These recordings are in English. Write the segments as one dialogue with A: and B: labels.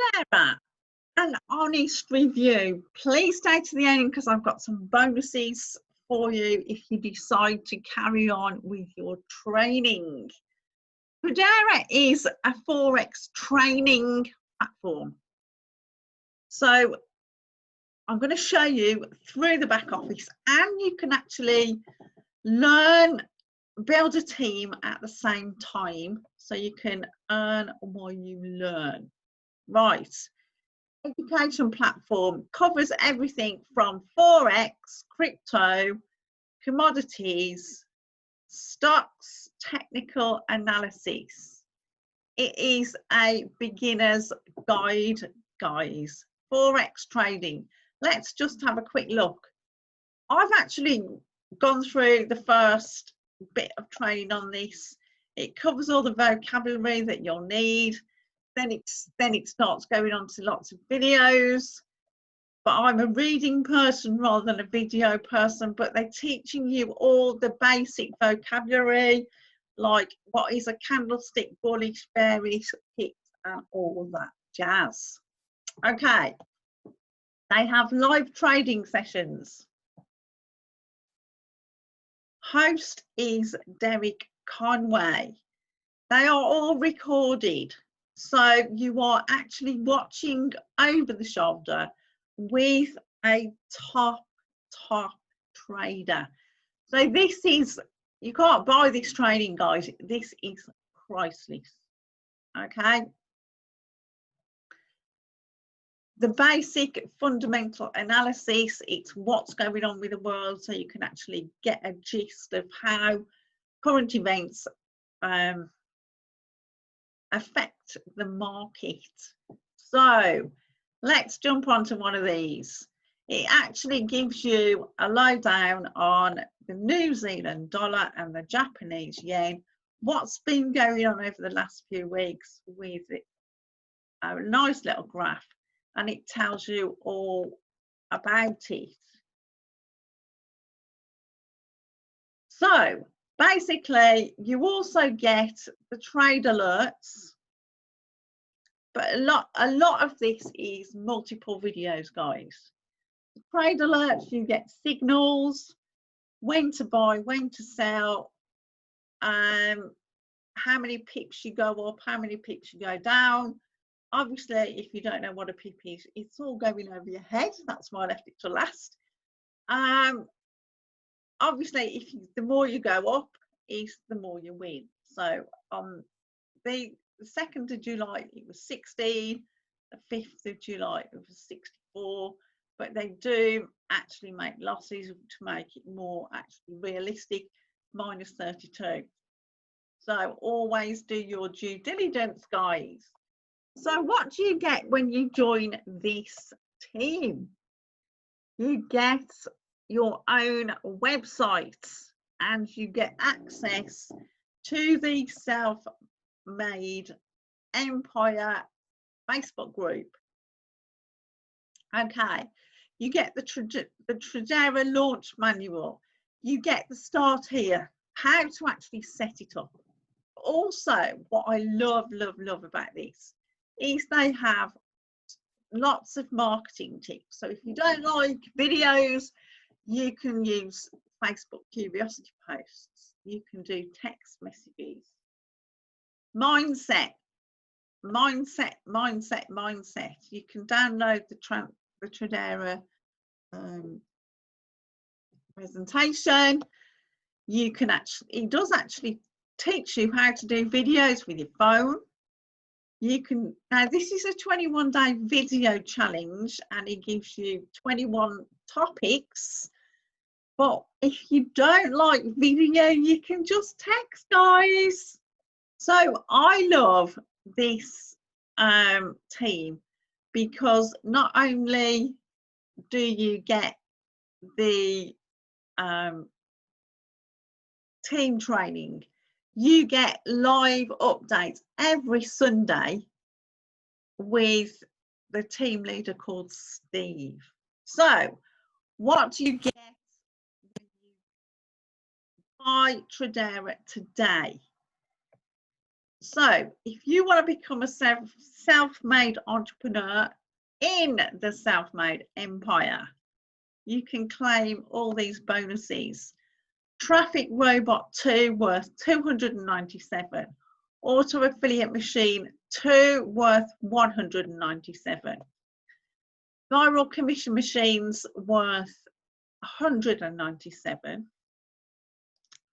A: Tradera, an honest review. Please stay to the end because I've got some bonuses for you if you decide to carry on with your training. Tradera is a Forex training platform. So I'm going to show you through the back office, and you can actually learn, build a team at the same time, so you can earn while you learn. Right. Education platform covers everything from Forex, crypto, commodities, stocks, technical analysis. It is a beginner's guide, guys. Forex trading. Let's just have a quick look. I've actually gone through the first bit of training on this. It covers all the vocabulary that you'll need. Then it starts going on to lots of videos. But I'm a reading person rather than a video person, but they're teaching you all the basic vocabulary, like what is a candlestick, bullish, bearish, pips, and all that jazz. Okay, they have live trading sessions. Host is Derek Conway. They are all recorded, so you are actually watching over the shoulder with a top trader. So this is, you can't buy this training, guys. This is priceless. Okay, the basic fundamental analysis, it's what's going on with the world, so you can actually get a gist of how current events affect the market. So let's jump onto one of these. It actually gives you a lowdown on the New Zealand dollar and the Japanese yen, what's been going on over the last few weeks with it. A nice little graph, and it tells you all about it. So basically, you also get the trade alerts, but a lot of this is multiple videos, guys. The trade alerts, you get signals, when to buy, when to sell, how many pips you go up, how many pips you go down. Obviously, if you don't know what a pip is, it's all going over your head. That's why I left it to last. Obviously, the more you go up, is the more you win. So on the 2nd of July, it was 16. The 5th of July, it was 64. But they do actually make losses to make it more actually realistic, minus 32. So always do your due diligence, guys. So what do you get when you join this team? You get your own website, and you get access to the Self-Made Empire Facebook group. Okay, you get the Tradera launch manual. You get the start here, how to actually set it up. Also, what I love about this is they have lots of marketing tips. So if you don't like videos, you can use Facebook curiosity posts. You can do text messages. Mindset. You can download the Tradera presentation. You can actually, it does actually teach you how to do videos with your phone. You can, now this is a 21-day video challenge, and it gives you 21 topics. But if you don't like video, you can just text, guys. So I love this team because not only do you get the team training, you get live updates every Sunday with the team leader called Steve. So what do you get when you buy Tradera today? So if you want to become a self-made entrepreneur in the self-made empire, you can claim all these bonuses. Traffic Robot 2 worth 297. Auto Affiliate Machine 2 worth 197. Viral Commission Machines worth 197.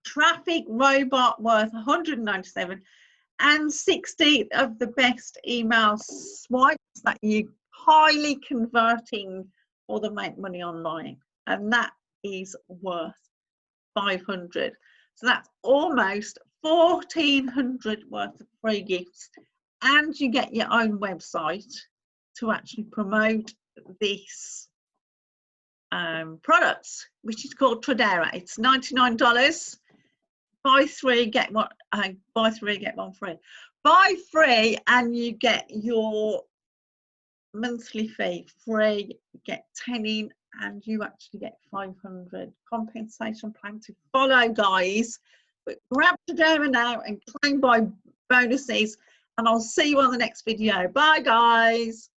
A: Traffic Robot worth 197. And 60 of the best email swipes that you highly converting for the Make Money Online, and that is worth 500. So that's almost 1,400 worth of free gifts, and you get your own website to actually promote this products, which is called Tradera. It's $99. Buy three, get one. Buy three, get one free. Buy three, and you get your monthly fee free. Get 10 in, and you actually get 500 compensation plan to follow, guys. But grab Tradera now and claim by bonuses, and I'll see you on the next video. Bye, guys.